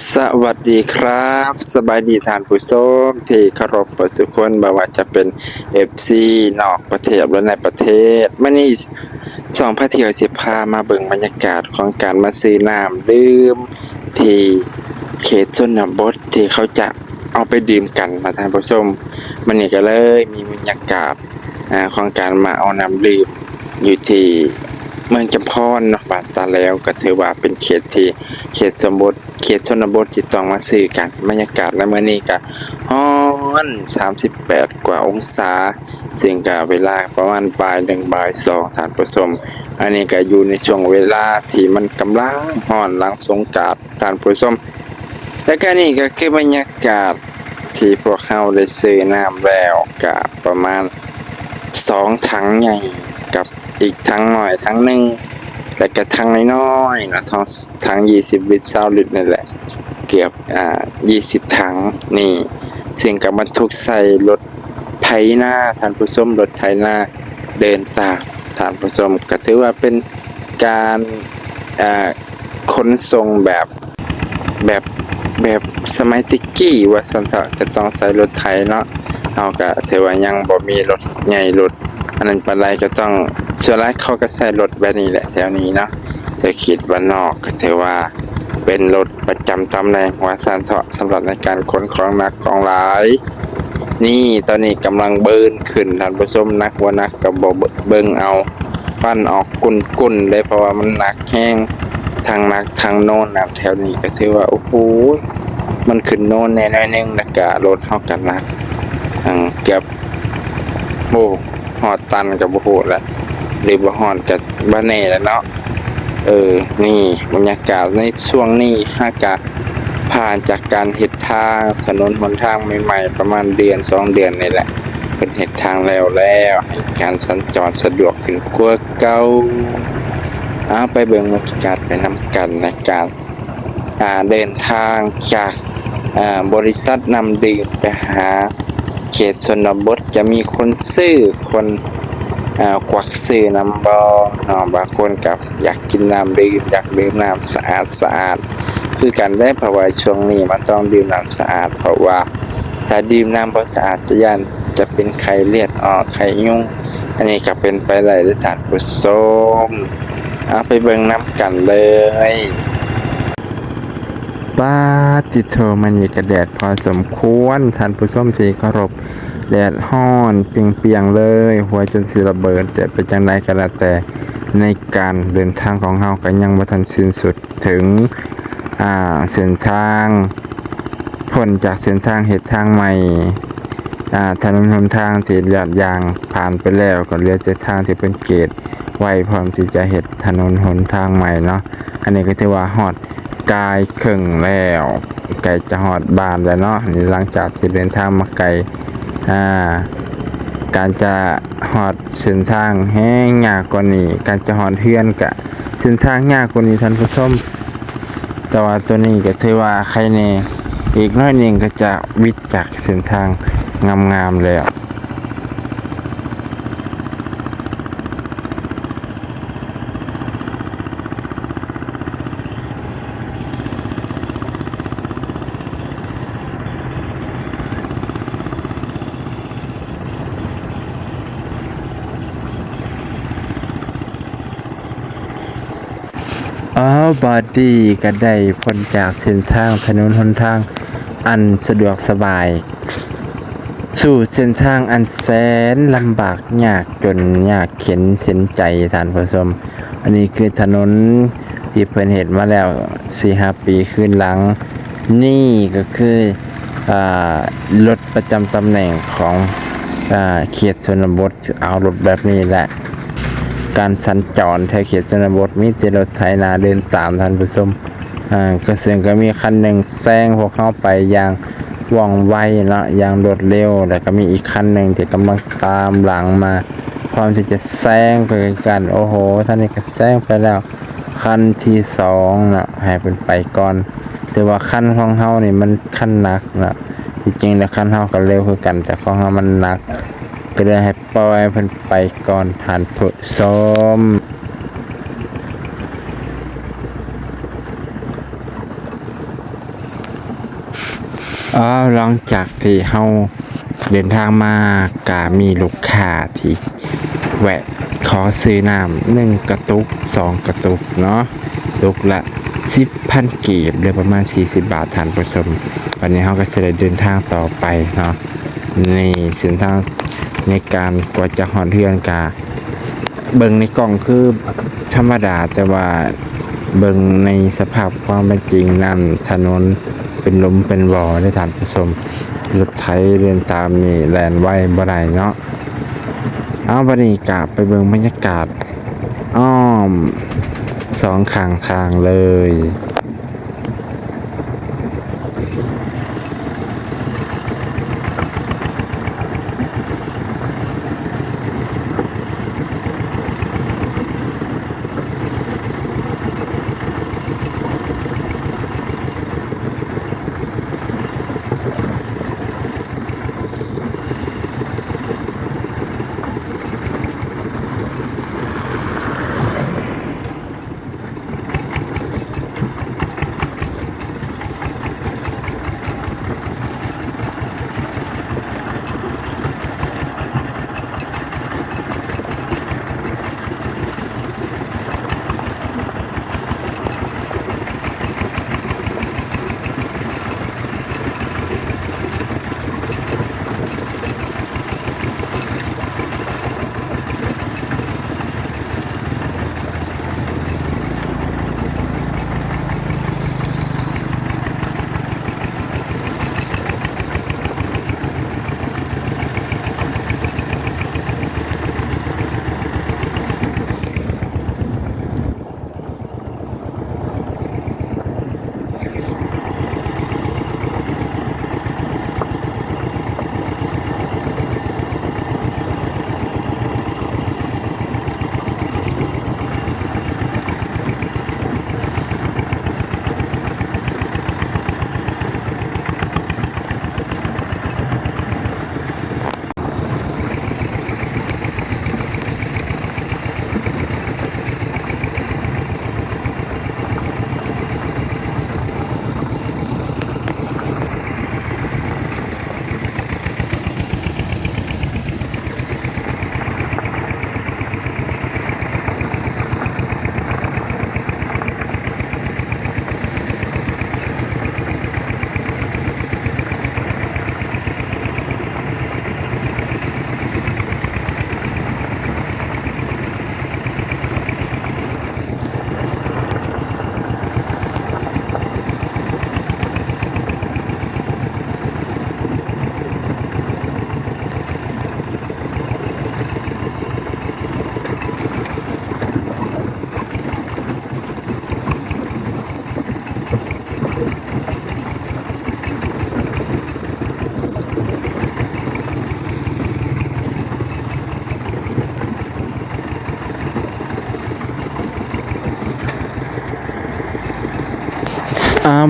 สวัสดีครับสบายดีท่านผู้ชมที่เคารพทุกคนบ่ว่าจะเป็น FC นอกประเทศและในประเทศมื้อนี้สองพาเที่ยวสิพามาเบิ่งบรรยากาศของการมาซื้อน้ำดื่มที่เขตชนบทที่เขาจะเอาไปดื่มกันนะท่านผู้ชมมื้อนี้ก็เลยมีบรรยากาศของการมาเอาน้ำดื่มอยู่ที่เมืองจำพรเนาะบ้านตาแล้วก็ถือว่าเป็นเขตที่เขตชนบทที่ต้องมาซื้อกันบรรยากาศในมื้อนี้ก็ร้อน38 กว่าองศาซึ่งก็เวลาประมาณบ่าย1บ่าย2ท่านผู้ชมอันนี้ก็อยู่ในช่วงเวลาที่มันกำลังร้อนหลังสงกรานต์ท่านผู้ชมแล้วก็นี่ก็คือบรรยากาศที่พวกเราได้ซื้อน้ำแล้วก็ประมาณ2ถังใหญ่กับอีกถังน้อยถังหนึ่งแล้วก็ถังน้อยๆเนาะถัง20ลิตร20ลิตรนั่นแหละเกือบ20ถังนี่ซึ่งก็บรรทุกใส่รถไถนาท่านผู้ชมรถไถนาเดินตามท่านผู้ชมก็ถือว่าเป็นการขนส่งแบบแบบสมัยติกกี้ว่าซั่นเถาะก็ต้องใช้รถไถเนาะเฮาก็ถือว่ายังบ่มีรถใหญ่รถอันนั้นปานใดก็ต้องส่วนหลายเขาก็ใช้รถแบบนี้แหละแถวนี้เนาะแต่คิดว่านอกก็ถือว่าเป็นรถประจำตำแหน่งว่าซั่นเถาะสำหรับในการขนของหนักของหลายนี่ตอนนี้กำลังเบิร์นขึ้นท่านผู้ชมนักบ่นักก็บ่เบิ่งเอาฟันออกกุ่นๆเลยเพราะว่ามันหนักแฮงทางหนักทางโน้นน่ะแถวนี้ก็ถือว่าโอ้โหมันขึ้นโน้นแน่น้อยหนึงแล้วก็รถเฮาก็หนักเกือบโอ้ฮอดตันก็บ่ฮู้แหละหรือบ่ฮอดก็บ่แน่แหล้วเนาะนี่บรรยากาศในช่วงนี้ฮากะผ่านจากการเฮ็ดทางถนนหนทางใหม่ๆประมาณเดือน2เดือนนี่แหละเพิ่นเฮ็ดทางแล้วให้การสัญจรสะดวกขึ้นกว่าเก่าไปเบิ่งบรรยากาศไปนำกันในการเดินทางจากบริษัทนำดื่มไปหาเขตชนบทจะมีคนซื้อคนกวักซื้อนำบ่เนาะบางคนก็อยากกินน้ำดื่มอยากดื่มน้ำสะอาดคือกันได้เพราะว่าช่วงนี้มันต้องดื่มน้ำสะอาดเพราะว่าถ้าดื่มน้ำบ่สะอาดจะเป็นไข้เลือดออกไข้ยุงอันนี้ก็เป็นไปได้เด้อท่านผู้ชมไปเบิ่งน้ำกันเลยป้าจิโทมันนี่ก็แดดพอสมควรท่านผู้ชมที่เคารพแดดฮ้อนเปรียงๆเลยหัวจนสิระเบิดแต่เป็นจังไดก็แล้วแต่ในการเดินทางของเฮาก็ยังบ่ทันสิ้นสุดถึงเส้นทางพ้นจากเส้นทางเฮ็ดทางใหม่ถนนหนทางที่ลาดยางผ่านไปแล้วก็เหลือแต่ทางที่เป็นเกตไว้พร้อมที่จะเฮ็ดถนนหนทางใหม่เนาะอันนี้ก็ถือว่าฮอดกายครึ่งแล้วใกล้จะฮอดบ้านแล้วเนาะนี่หลังจากที่เดินทางมาไกลการจะฮอดเส้นทางแห้งยากกว่านี้การจะฮอดเฮือนก็เส้นทางยากกว่านี้ท่านผู้ชมแต่ว่าตัวนี้ก็ถือว่าใครแน่อีกน้อยหนึ่งก็จะวิดจากเส้นทางงามๆแล้วบอดี้ก็ได้พ้นจากเส้นทางถนนหนทางอันสะดวกสบายสู่เส้นทางอันแสนลำบากยากจนยากเข็นเข็นใจท่านผู้ชมอันนี้คือถนนที่เพิ่นเฮ็ดมาแล้ว 4-5 ปีขึ้นหลังนี่ก็คือรถประจำตำแหน่งของเขตชนบทเอารถแบบนี้แหละการสัญจรแถวเขตชนบทมีแต่รถไถนาเดินตามท่านผู้ชมก็เสียงก็มีคันหนึ่งแซงพวกเขาไปอย่างว่องไวเนาะอย่างรวดเร็วแล้วก็มีอีกคันหนึ่งที่กำลังตามหลังมาพร้อมที่จะแซงไปกันโอ้โหท่านนี้ก็แซงไปแล้วคันที่2น่ะให้เป็นไปก่อนแต่ว่าคันของเฮานี่มันคันหนักน่ะจริงๆแล้วคันเฮาก็เร็วคือกันแต่ของเฮามันหนักก็เลยให้ปล่อยเพิ่นไปก่อนท่านผู้ชม หลังจากที่เฮาเดินทางมาก็มีลูกค้าที่แวะขอซื้อน้ำ1กระตุก2กระตุกเนาะตุกละ 10,000 กีบหรือประมาณ40 บาทท่านผู้ชมวันนี้เฮาก็สิได้เดินทางต่อไปเนาะนี่เส้นทางในการกว่าจะฮอดเรือนก็เบิ่งในกล้องคือธรรมดาแต่ว่าเบิ่งในสภาพความเป็นจริงน้ำถนนเป็นหลุมเป็นบ่อได้ท่านผู้ชมรถไถเดินตามนี่แล่นไวบ่ได้เนาะเอาบัดนี้ก็ไปเบิ่งบรรยากาศอ้อม2ข้างทางเลย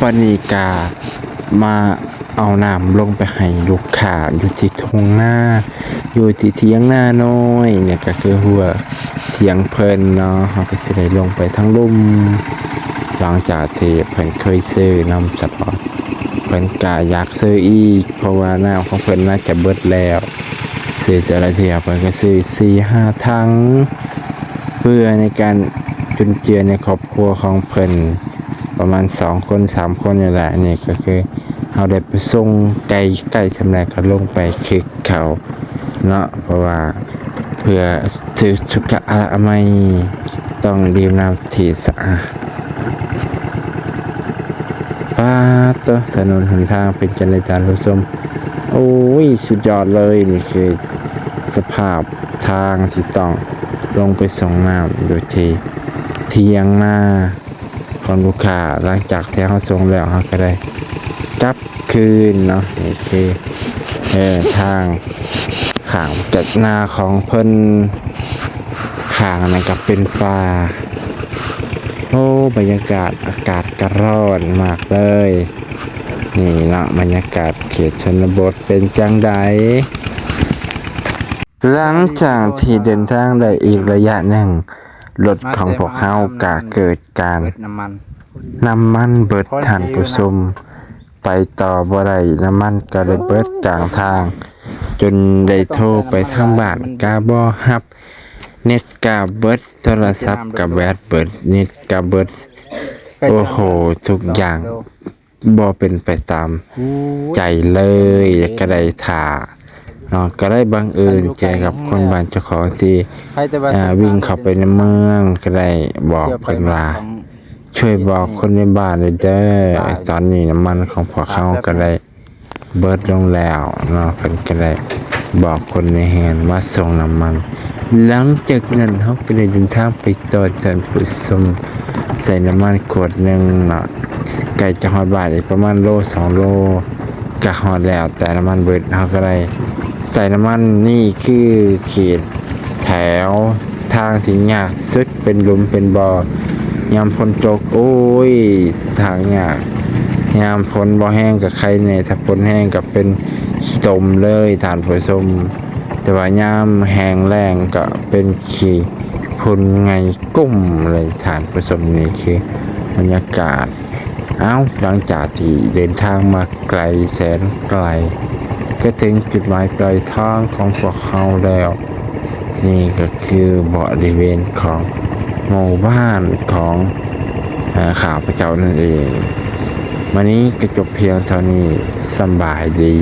บัดนี้ก็มาเอาน้ำลงไปให้ลูกค้าอยู่ที่ทุ่งนาอยู่ที่เถียงนาน้อยเนี่ยก็คือหัวเถียงเพิ่นเนาะเฮาก็สิได้ลงไปทั้งลุ่มหลังจากที่เพิ่นเคยซื้อน้ำตลอดเพิ่นก็อยากซื้ออีกเพราะว่าน้ำของเพิ่นน่าจะเบิดแล้วซื้อแต่ละเที่ยเพิ่นก็ซื้อ 4-5 ถังเพื่อในการจุนเจือในครอบครัวของเพิ่นประมาณ2คน3คนนี่แหละนี่ก็คือเฮาได้ไปส่งไก่ใกล้ชำแหละก็ลงไปคึกเขาเนาะเพราะว่าเพื่อถือสุขอนามัยต้องดื่มน้ำที่สะอาดป้าตัวถนนหนทางเป็นจังได๋จ้าผู้ชมโอ้ยสุดยอดเลยนี่คือสภาพทางที่ต้องลงไปส่งน้ำโดยที่เถียงนาของลูกค้าหลังจากที่เขาส่งแล้วเขาก็ได้กลับคืนเนาะนี่คือทางข้างจากนาของเพิ่นข้างนั่นก็เป็นป่าโอ้บรรยากาศอากาศก็ร้อนมากเลยนี่เนาะบรรยากาศเขตชนบทเป็นจังใดหลังจากที่เดินทางได้อีกระยะหนึ่งรถของพวกเขาก็เกิดการน้ำมันเบิดท่านผู้ชม ไปต่อบ่ได้น้ำมันก็เลยเบิดกลางทาง จนได้โทรไปทางบ้านก็บ่รับ เน็ตก็เบิดโทรศัพท์ก็แบตเบิดเน็ตก็เบิดโอ้โหทุกอย่างบ่เป็นไปตามใจเลยก็ได้ท่าเนาะก็ได้บังเอิญเจอกับคนบ้านเจ้าของที่วิ่งเข้าไปในเมืองก็ได้บอกเพิ่นว่าช่วยบอกคนในบ้านเลยเด้อตอนนี้น้ำมันของพวกเขาก็ได้เบิดลงแล้วเนาะเพิ่นก็ได้บอกคนในแฮนว่าส่งน้ำมันหลังจากนั้นเขาก็ได้เดินทางไปต่อจันทร์ผู้ชมใส่น้ำมันขวดหนึ่งเนาะไก่จะฮอดบ้านอีกประมาณโล2 โลก็ฮอดแล้วแต่น้ำมันเบิดเขาก็ได้ใส่น้ำมันนี่คือเขตแถวทางที่ยากสุดเป็นหลุมเป็นบ่อยามฝนตกโอ้ยทางยากยามฝนบ่แห้งกับใครเนี่ยถ้าฝนแห้งกับเป็นขี้ตมเลยฐานผู้ชมแต่ว่ายามแห้งแล้งก็เป็นขี้พุ่นไงกุ้มเลยฐานผู้ชมนี่คือบรรยากาศหลังจากที่เดินทางมาไกลแสนไกลก็ถึงจุดหมายปลายทางของพวกเขาแล้วนี่ก็คือบริเวณของหมู่บ้านของข้าพเจ้านั่นเองวันนี้ก็จบเพียงเท่านี้สำบายดี